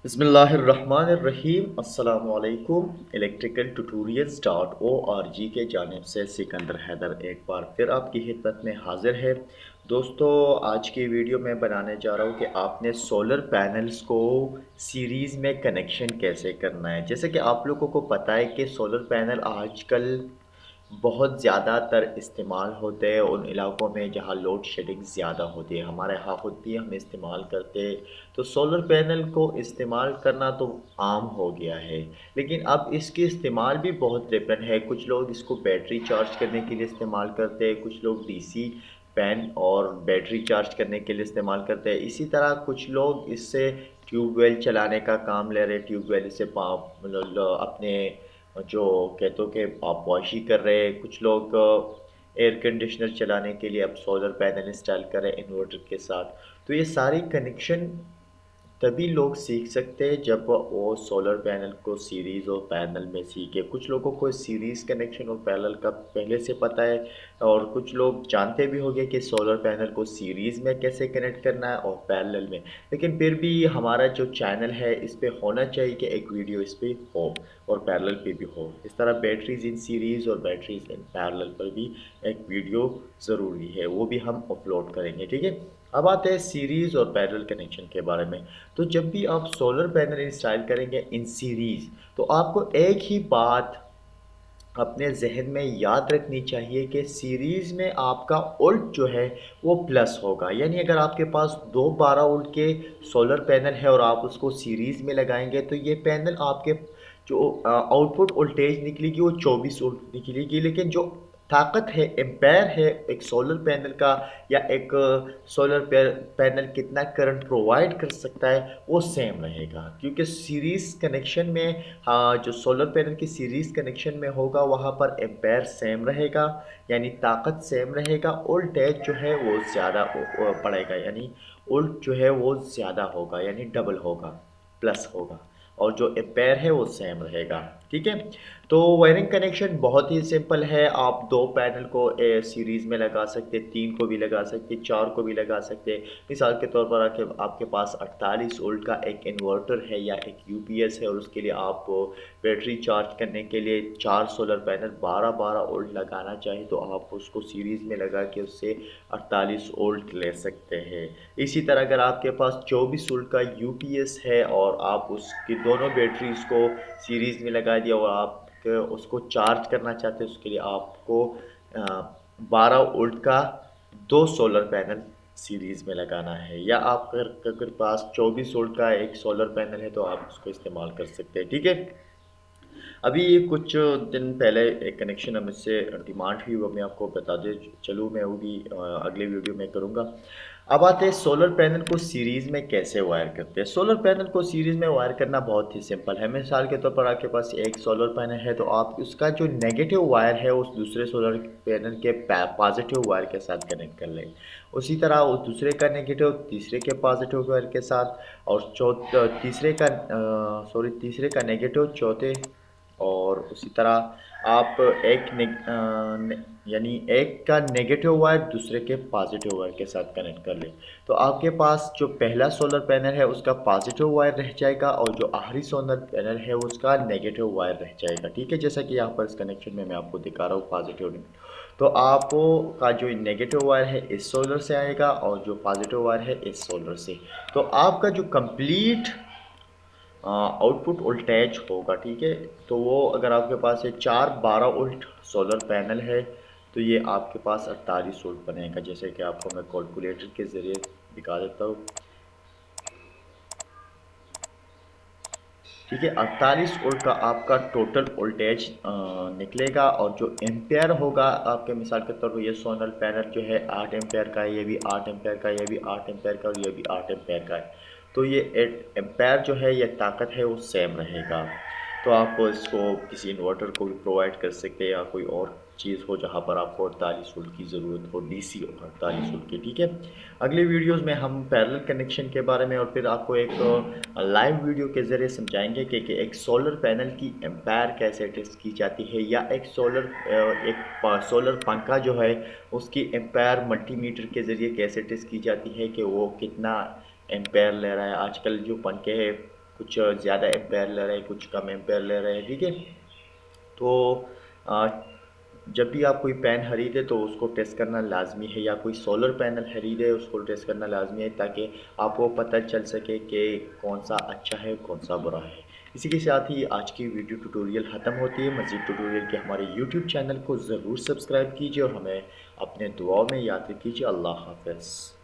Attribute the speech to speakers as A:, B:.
A: बिस्मिल्लाहिर्रहमानिर्रहीम अस्सलामुअलैकुम electrical tutorials dot O R G के जानिब से सिकंदर हैदर एक बार फिर आपकी खिदमत में हाजिर है। दोस्तों, आज की वीडियो में बनाने जा रहा हूँ कि आपने सोलर पैनल्स को सीरीज़ में कनेक्शन कैसे करना है। जैसे कि आप लोगों को पता है कि सोलर पैनल आजकल बहुत ज़्यादातर इस्तेमाल होते हैं उन इलाकों में जहाँ लोड शेडिंग ज़्यादा होती है। हमारे यहाँ खुद भी हम इस्तेमाल करते हैं, तो सोलर पैनल को इस्तेमाल करना तो आम हो गया है। लेकिन अब इसके इस्तेमाल भी बहुत डिफरेंट है। कुछ लोग इसको बैटरी चार्ज करने के लिए इस्तेमाल करते हैं, कुछ लोग डीसी फैन और बैटरी चार्ज करने के लिए इस्तेमाल करते हैं। इसी तरह कुछ लोग इससे ट्यूबवेल चलाने का काम ले रहे हैं, ट्यूबवेल से मतलब अपने जो कहते हो कि आप वॉश कर रहे हैं। कुछ लोग एयर कंडीशनर चलाने के लिए अब सोलर पैनल इंस्टॉल कर रहे हैं इन्वर्टर के साथ। तो ये सारी कनेक्शन तभी लोग सीख सकते हैं जब वो सोलर पैनल को सीरीज़ और पैरेलल में सीखे। कुछ लोगों को सीरीज़ कनेक्शन और पैरेलल का पहले से पता है, और कुछ लोग जानते भी होंगे कि सोलर पैनल को सीरीज़ में कैसे कनेक्ट करना है और पैरेलल में। लेकिन फिर भी हमारा जो चैनल है इस पे होना चाहिए कि एक वीडियो इस पे हो और पैरेलल पे भी हो। इस तरह बैटरीज़ इन सीरीज़ और बैटरीज़ इन पैरेलल पर भी एक वीडियो ज़रूरी है, वो भी हम अपलोड करेंगे, ठीक है। अब आते हैं सीरीज़ और पैरेलल कनेक्शन के बारे में। तो जब भी आप सोलर पैनल इंस्टॉल करेंगे इन सीरीज़, तो आपको एक ही बात अपने ज़हन में याद रखनी चाहिए कि सीरीज़ में आपका वोल्ट जो है वो प्लस होगा। यानी अगर आपके पास 2 12 वोल्ट के सोलर पैनल है और आप उसको सीरीज़ में लगाएँगे, तो ये पैनल आपके जो आउटपुट वोल्टेज निकलेगी वो 24 वोल्ट निकलेगी। लेकिन जो ताकत है, एम्पेयर है एक सोलर पैनल का, या एक सोलर पैनल कितना करंट प्रोवाइड कर सकता है, वो सेम रहेगा। क्योंकि सीरीज़ कनेक्शन में जो सोलर पैनल की सीरीज़ कनेक्शन में होगा वहाँ पर एम्पेयर सेम रहेगा, यानी ताकत सेम रहेगा। वोल्टेज जो है वो ज़्यादा पड़ेगा, यानी वोल्ट जो है वो ज़्यादा होगा, यानी डबल होगा, प्लस होगा। और जो एम्पेयर है वो सेम रहेगा, ठीक है। तो वायरिंग कनेक्शन बहुत ही सिंपल है। आप 2 पैनल को सीरीज़ में लगा सकते, 3 को भी लगा सकते, 4 को भी लगा सकते। मिसाल के तौर पर आपके आपके पास 48 वोल्ट का एक इन्वर्टर है या एक यूपीएस है, और उसके लिए आप बैटरी चार्ज करने के लिए 4 सोलर पैनल 12-12 वोल्ट लगाना चाहिए, तो आप उसको सीरीज़ में लगा के उससे 48 वोल्ट ले सकते हैं। इसी तरह अगर आपके पास 24 वोल्ट का यूपीएस है और आप उसकी दोनों बैटरीज़ को सीरीज़ में लगा दिया और आप उसको चार्ज करना चाहते हैं, उसके लिए आपको 12 वोल्ट का 2 सोलर पैनल सीरीज़ में लगाना है। या आप अगर अगर पास 24 वोल्ट का एक सोलर पैनल है तो आप उसको इस्तेमाल कर सकते हैं, ठीक है। अभी कुछ दिन पहले एक कनेक्शन अब मुझसे डिमांड हुई, वो मैं आपको बता दे चलूँ, मैं वो भी अगले वीडियो में करूँगा। अब आते हैं सोलर पैनल को सीरीज़ में कैसे वायर करते हैं। सोलर पैनल को सीरीज़ में वायर करना बहुत ही सिंपल है। मिसाल के तौर पर आपके पास एक सोलर पैनल है, तो आप उसका जो नेगेटिव वायर है उस दूसरे सोलर पैनल के पॉजिटिव वायर के साथ कनेक्ट कर लें। उसी तरह उस दूसरे का नेगेटिव तीसरे के पॉजिटिव वायर के साथ, और तीसरे का नेगेटिव चौथे, और उसी तरह आप यानी एक का नेगेटिव वायर दूसरे के पॉजिटिव वायर के साथ कनेक्ट कर लें। तो आपके पास जो पहला सोलर पैनल है उसका पॉजिटिव वायर रह जाएगा, और जो आखिरी सोलर पैनल है उसका नेगेटिव वायर रह जाएगा, ठीक है। जैसा कि यहाँ पर इस कनेक्शन में मैं आपको दिखा रहा हूँ पॉजिटिव नेगेटिव। तो आपको का जो नेगेटिव वायर है इस सोलर से आएगा और जो पॉजिटिव वायर है इस सोलर से। तो आपका जो कंप्लीट आउटपुट वोल्टेज होगा, ठीक है। तो वो अगर आपके पास ये 4 12 वोल्ट सोलर पैनल है, तो ये आपके पास 48 वोल्ट बनेगा। जैसे कि आपको मैं कैलकुलेटर के ज़रिए दिखा देता हूँ, ठीक है। 48 वोल्ट का आपका टोटल वोल्टेज निकलेगा, और जो एम्पेयर होगा आपके मिसाल के तौर पर ये सोलर पैनल जो है 8 एम्पेयर का है, ये भी 8 एम्पेयर का है, ये भी 8 एम्पेयर का, और ये भी 8 एम्पेयर का है। तो ये एम्पेयर जो है, ये ताकत है, वो सेम रहेगा। तो आप इसको किसी इन्वर्टर को भी प्रोवाइड कर सकते हैं, या कोई और चीज़ हो जहाँ पर आपको 48 वोल्ट की ज़रूरत हो, डीसी 48 वोल्ट की, ठीक है। अगली वीडियोस में हम पैरेलल कनेक्शन के बारे में और फिर आपको एक लाइव वीडियो के ज़रिए समझाएंगे कि एक सोलर पैनल की एम्पायर कैसे टेस्ट की जाती है, या एक सोलर पंखा जो है उसकी एम्पायर मल्टीमीटर के ज़रिए कैसे टेस्ट की जाती है कि वो कितना एम्पायर ले रहा है। आजकल जो पंखे हैं कुछ ज़्यादा एम्पेयर ले रहे हैं, कुछ कम एम्पेयर ले रहे हैं, ठीक है। तो अ, जब भी आप कोई पैन खरीदे तो उसको टेस्ट करना लाजमी है, या कोई सोलर पैनल खरीदे उसको टेस्ट करना लाजमी है, ताकि आपको पता चल सके कि कौन सा अच्छा है कौन सा बुरा है। इसी के साथ ही आज की वीडियो ट्यूटोरियल ख़त्म होती है। मज़ीद ट्यूटोरियल के हमारे यूट्यूब चैनल को ज़रूर सब्सक्राइब कीजिए और हमें अपने दुआओं में याद रखिए। अल्लाह हाफ़िज़।